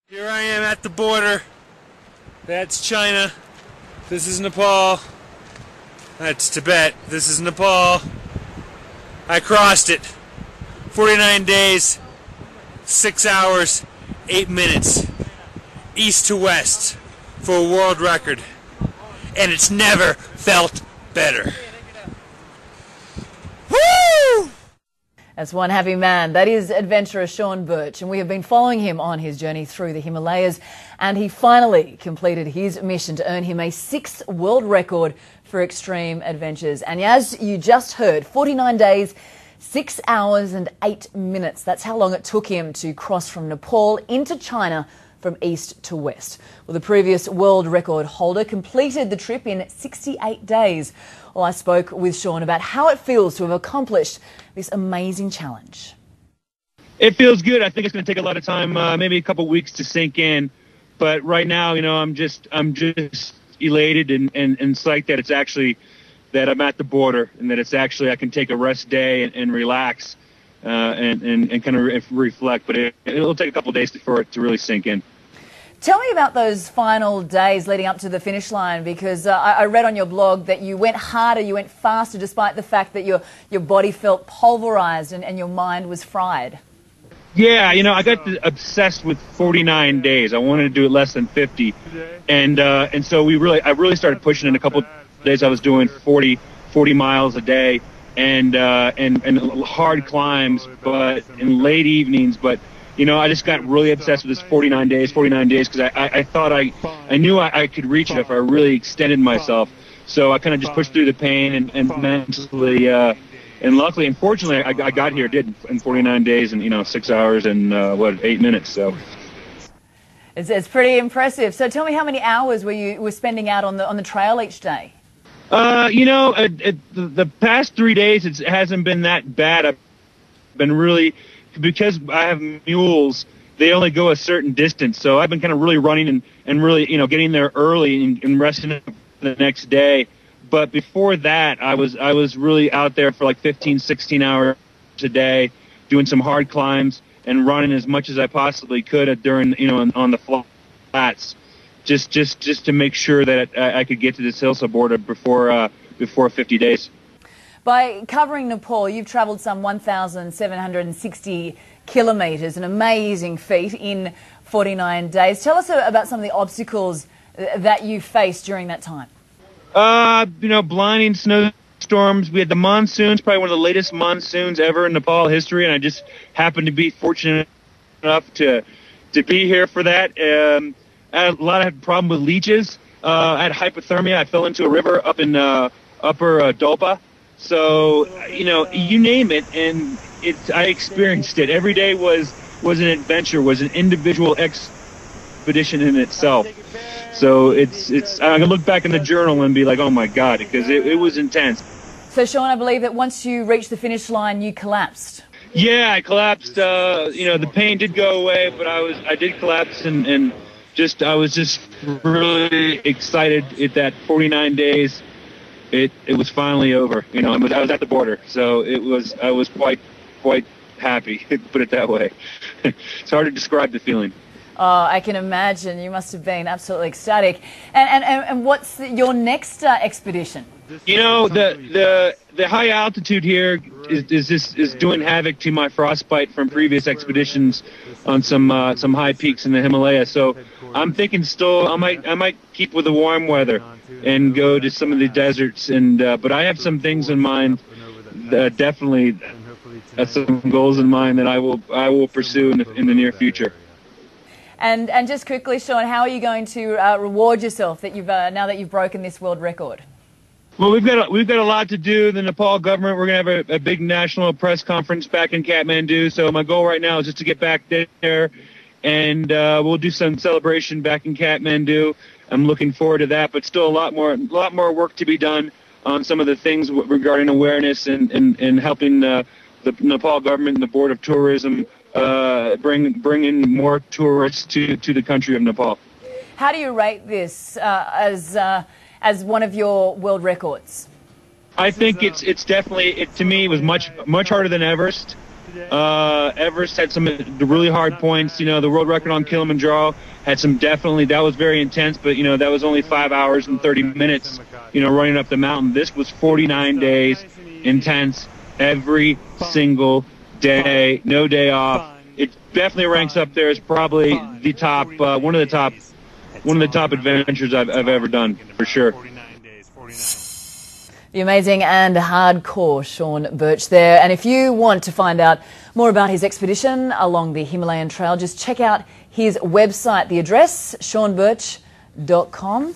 Here I am at the border. That's China. This is Nepal. That's Tibet. This is Nepal. I crossed it. 49 days, 6 hours, 8 minutes, east to west for a world record. And it's never felt better. Woo! That's one happy man. That is adventurer Sean Burch, and we have been following him on his journey through the Himalayas, and he finally completed his mission to earn him a 6th world record for extreme adventures. And as you just heard, 49 days, 6 hours and 8 minutes. That's how long it took him to cross from Nepal into China from east to west. Well, the previous world record holder completed the trip in 68 days. Well, I spoke with Sean about how it feels to have accomplished this amazing challenge. It feels good. I think it's going to take a lot of time, maybe a couple weeks to sink in. But right now, you know, I'm just elated and psyched that it's actually that I'm at the border and that it's actually I can take a rest day and relax and kind of reflect. But it'll take a couple days for it to really sink in. Tell me about those final days leading up to the finish line, because I read on your blog that you went harder, you went faster, despite the fact that your body felt pulverized and your mind was fried. Yeah, you know, I got obsessed with 49 days. I wanted to do it less than 50, and so I really started pushing. In a couple of days, I was doing 40 miles a day, and hard climbs, but in late evenings, but. You know, I just got really obsessed with this 49 days, because I thought I knew I could reach it if I really extended myself. So I kind of just pushed through the pain and mentally, and luckily, unfortunately, I got here, in 49 days and, 6 hours and, 8 minutes, so. It's pretty impressive. So tell me, how many hours were spending out on the trail each day? The past 3 days, it hasn't been that bad. I've been really... Because I have mules, they only go a certain distance. So I've been kind of really running and really, getting there early and resting the next day. But before that, I was really out there for like 15, 16 hours a day, doing some hard climbs and running as much as I possibly could during, on the flats, just to make sure that I could get to this hillside border before 50 days. By covering Nepal, you've travelled some 1,760 kilometres, an amazing feat in 49 days. Tell us about some of the obstacles that you faced during that time. Blinding snowstorms. We had the monsoons, probably one of the latest monsoons ever in Nepal history, and I just happened to be fortunate enough to be here for that. I had a lot of problem with leeches. I had hypothermia. I fell into a river up in upper Dolpa. So, you name it, and I experienced it. Every day was an adventure, was an individual expedition in itself. So I'm going to look back in the journal and be like, oh my God, because it was intense. So, Sean, I believe that once you reached the finish line, you collapsed. Yeah, I collapsed. The pain did go away, but I did collapse, and I was just really excited at that 49 days. It was finally over. I was at the border, so I was quite happy, put it that way. It's hard to describe the feeling. Oh, I can imagine. You must have been absolutely ecstatic. And what's your next expedition? The high altitude here is doing havoc to my frostbite from previous expeditions on some high peaks in the Himalaya. So I'm thinking still I might keep with the warm weather and go to some of the deserts. But I have some things in mind. Definitely, some goals in mind that I will pursue in the near future. And just quickly, Sean, how are you going to reward yourself that now that you've broken this world record? Well, we've got a lot to do. The Nepal government, we're going to have a big national press conference back in Kathmandu. So my goal right now is just to get back there, and we'll do some celebration back in Kathmandu. I'm looking forward to that, but still a lot more work to be done on some of the things regarding awareness and helping the Nepal government and the Board of Tourism bring in more tourists to the country of Nepal. How do you rate this as one of your world records? I think it's definitely, to me, it was much harder than Everest. Everest had some really hard points. You know, the world record on Kilimanjaro had some definitely, that was very intense, but, you know, that was only 5 hours and 30 minutes, you know, running up the mountain. This was 49 days, intense, every single day, no day off. It definitely ranks up there as probably the top, one of the top adventures I've ever done, for sure. The amazing and hardcore Sean Burch there. And if you want to find out more about his expedition along the Himalayan Trail, just check out his website. The address, seanburch.com.